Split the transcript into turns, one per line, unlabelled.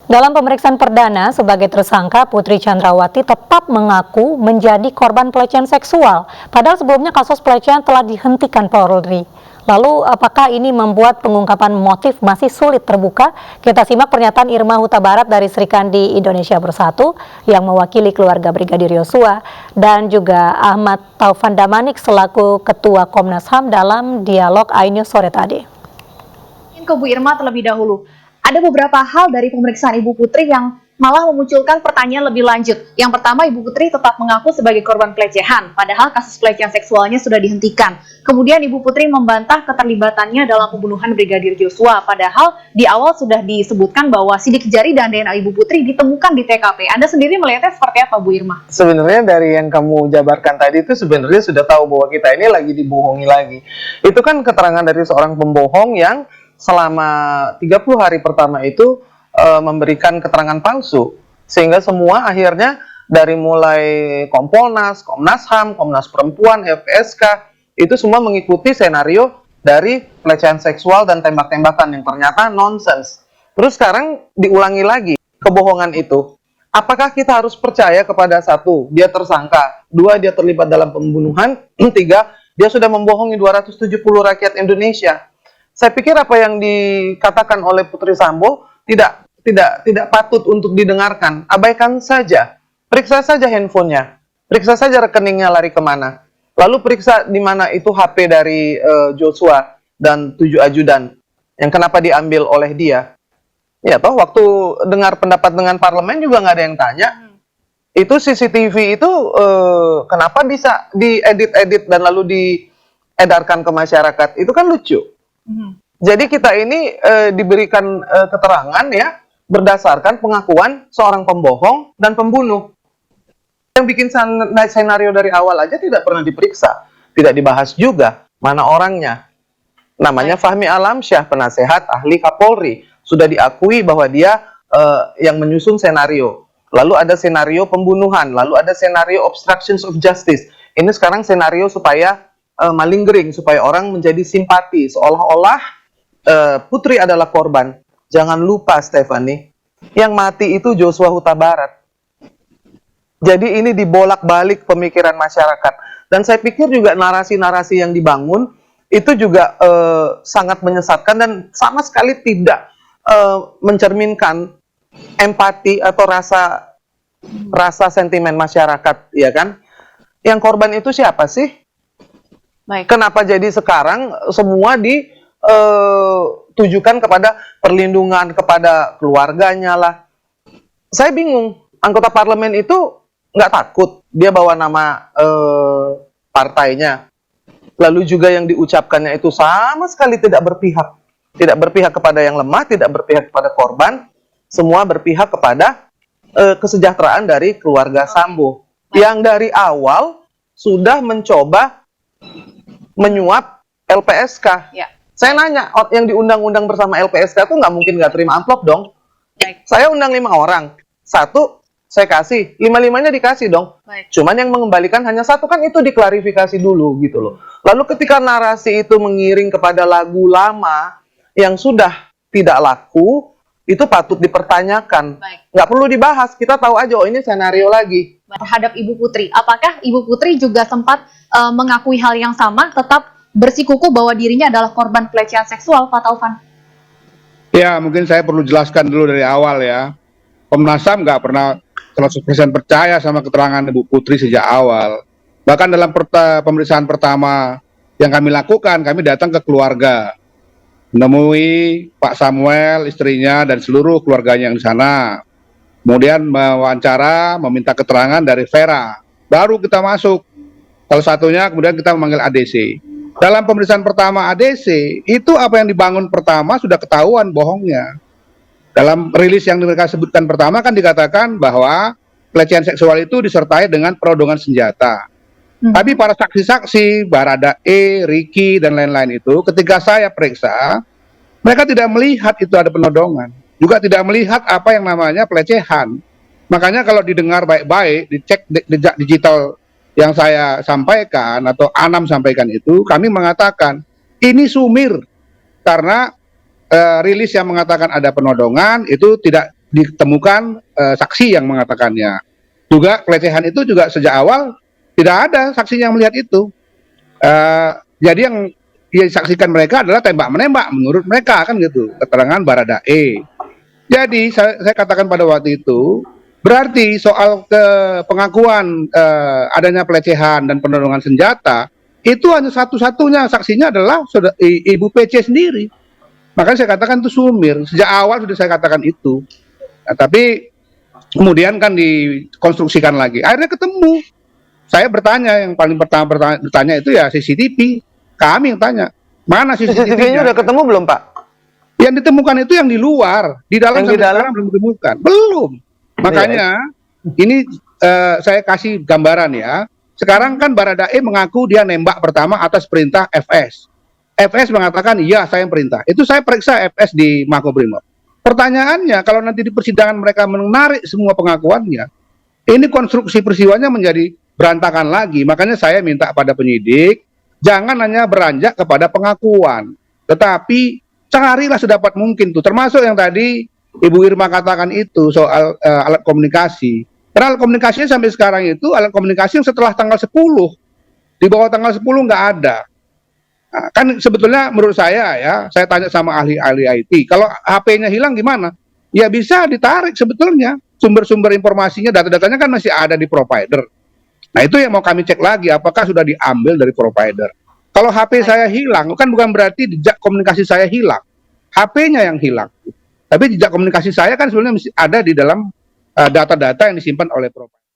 Dalam pemeriksaan perdana sebagai tersangka, Putri Chandrawati tetap mengaku menjadi korban pelecehan seksual. Padahal sebelumnya kasus pelecehan telah dihentikan Polri. Lalu apakah ini membuat pengungkapan motif masih sulit terbuka? Kita simak pernyataan Irma Huta Barat dari Serikandi Indonesia Bersatu yang mewakili keluarga Brigadir Yosua dan juga Ahmad Taufan Damanik selaku Ketua Komnas HAM dalam dialog iNews sore tadi.
Ke Bu Irma terlebih dahulu. Ada beberapa hal dari pemeriksaan Ibu Putri yang malah memunculkan pertanyaan lebih lanjut. Yang pertama, Ibu Putri tetap mengaku sebagai korban pelecehan, padahal kasus pelecehan seksualnya sudah dihentikan. Kemudian Ibu Putri membantah keterlibatannya dalam pembunuhan Brigadir Yosua, padahal di awal sudah disebutkan bahwa sidik jari dan DNA Ibu Putri ditemukan di TKP. Anda sendiri melihatnya seperti apa, Bu Irma?
Sebenarnya dari yang kamu jabarkan tadi itu sebenarnya sudah tahu bahwa kita ini lagi dibohongi lagi. Itu kan keterangan dari seorang pembohong yang selama 30 hari pertama itu memberikan keterangan palsu, sehingga semua akhirnya dari mulai Kompolnas, Komnas HAM, Komnas Perempuan, LPSK itu semua mengikuti senario dari pelecehan seksual dan tembak-tembakan yang ternyata nonsens. Terus sekarang diulangi lagi kebohongan itu. Apakah kita harus percaya kepada satu, dia tersangka, dua, dia terlibat dalam pembunuhan, tiga, dia sudah membohongi 270 rakyat Indonesia? Saya pikir apa yang dikatakan oleh Putri Sambo tidak patut untuk didengarkan. Abaikan saja. Periksa saja handphonenya. Periksa saja rekeningnya lari kemana. Lalu periksa di mana itu HP dari Joshua dan 7 ajudan. Yang kenapa diambil oleh dia. Ya toh waktu dengar pendapat dengan parlemen juga nggak ada yang tanya. Itu CCTV itu kenapa bisa diedit-edit dan lalu diedarkan ke masyarakat. Itu kan lucu. Jadi kita ini diberikan keterangan ya berdasarkan pengakuan seorang pembohong dan pembunuh. Yang bikin senario dari awal aja tidak pernah diperiksa, tidak dibahas juga mana orangnya. Namanya Fahmi Alamsyah, penasehat ahli Kapolri, sudah diakui bahwa dia yang menyusun senario. Lalu ada senario pembunuhan, lalu ada senario obstructions of justice. Ini sekarang senario supaya malingering, supaya orang menjadi simpati, seolah-olah Putri adalah korban. Jangan lupa Stephanie, yang mati itu Joshua Huta Barat. Jadi ini dibolak-balik pemikiran masyarakat. Dan saya pikir juga narasi-narasi yang dibangun itu juga sangat menyesatkan dan sama sekali tidak mencerminkan empati atau rasa sentimen masyarakat, ya kan? Yang korban itu siapa sih?
Baik.
Kenapa jadi sekarang semua ditujukan kepada perlindungan kepada keluarganya lah? Saya bingung. Anggota parlemen itu nggak takut dia bawa nama partainya. Lalu juga yang diucapkannya itu sama sekali tidak berpihak. Tidak berpihak kepada yang lemah, tidak berpihak kepada korban. Semua berpihak kepada kesejahteraan dari keluarga Sambo. Yang dari awal sudah mencoba menyuap LPSK.
Ya.
Saya nanya, yang diundang-undang bersama LPSK itu nggak mungkin nggak terima amplop dong.
Baik.
Saya undang 5 orang, satu saya kasih, 5-5-nya dikasih dong.
Baik.
Cuman yang mengembalikan hanya satu, kan itu diklarifikasi dulu gitu loh. Lalu ketika narasi itu mengiring kepada lagu lama yang sudah tidak laku, itu patut dipertanyakan.
Baik.
Nggak perlu dibahas, kita tahu aja, oh ini senario lagi.
Terhadap Ibu Putri, apakah Ibu Putri juga sempat mengakui hal yang sama, tetap bersikukuh bahwa dirinya adalah korban pelecehan seksual, Pak Taufan?
Ya, mungkin saya perlu jelaskan dulu dari awal ya. Komnas HAM nggak pernah 100% percaya sama keterangan Ibu Putri sejak awal. Bahkan dalam pemeriksaan pertama yang kami lakukan, kami datang ke keluarga, menemui Pak Samuel, istrinya, dan seluruh keluarganya yang di sana. Kemudian mewawancara, meminta keterangan dari Vera. Baru kita masuk. Salah satunya kemudian kita memanggil ADC. Dalam pemeriksaan pertama ADC, itu apa yang dibangun pertama sudah ketahuan bohongnya. Dalam rilis yang mereka sebutkan pertama kan dikatakan bahwa pelecehan seksual itu disertai dengan perodongan senjata. Tapi para saksi-saksi, Barada E, Ricky, dan lain-lain itu, ketika saya periksa, mereka tidak melihat itu ada penodongan. Juga tidak melihat apa yang namanya pelecehan. Makanya kalau didengar baik-baik, dicek jejak digital yang saya sampaikan atau Anam sampaikan itu, kami mengatakan ini sumir karena rilis yang mengatakan ada penodongan itu tidak ditemukan saksi yang mengatakannya. Juga pelecehan itu juga sejak awal tidak ada saksi yang melihat itu. Jadi yang disaksikan mereka adalah tembak menembak menurut mereka kan gitu, keterangan Baradae. Jadi saya katakan pada waktu itu berarti soal pengakuan adanya pelecehan dan penodongan senjata itu hanya satu-satunya saksinya adalah Ibu PC sendiri. Makanya saya katakan itu sumir. Sejak awal sudah saya katakan itu. Nah, tapi kemudian kan dikonstruksikan lagi. Akhirnya ketemu. Saya bertanya, yang paling pertama bertanya itu ya CCTV. Kami yang tanya, mana CCTV-nya?
CCTV-nya udah ketemu belum, Pak?
Yang ditemukan itu yang di luar, di dalam
Yang di
sampai
dalam?
sekarang belum ditemukan. Belum. Makanya ini saya kasih gambaran ya. Sekarang kan Baradae mengaku dia nembak pertama atas perintah FS. FS mengatakan iya saya yang perintah. Itu saya periksa FS di Makobrimob. Pertanyaannya kalau nanti di persidangan mereka menarik semua pengakuannya, ini konstruksi peristiwanya menjadi berantakan lagi. Makanya saya minta pada penyidik jangan hanya beranjak kepada pengakuan, tetapi carilah sedapat mungkin tuh, termasuk yang tadi Ibu Irma katakan itu soal alat komunikasi. Karena alat komunikasinya sampai sekarang itu alat komunikasi yang setelah tanggal 10, di bawah tanggal 10 nggak ada. Nah, kan sebetulnya menurut saya ya, saya tanya sama ahli-ahli IT, kalau HP-nya hilang gimana? Ya bisa ditarik sebetulnya, sumber-sumber informasinya, data-datanya kan masih ada di provider. Nah itu yang mau kami cek lagi, apakah sudah diambil dari provider. Kalau HP saya hilang, kan bukan berarti jejak komunikasi saya hilang. HP-nya yang hilang. Tapi jejak komunikasi saya kan sebenarnya ada di dalam data-data yang disimpan oleh provider.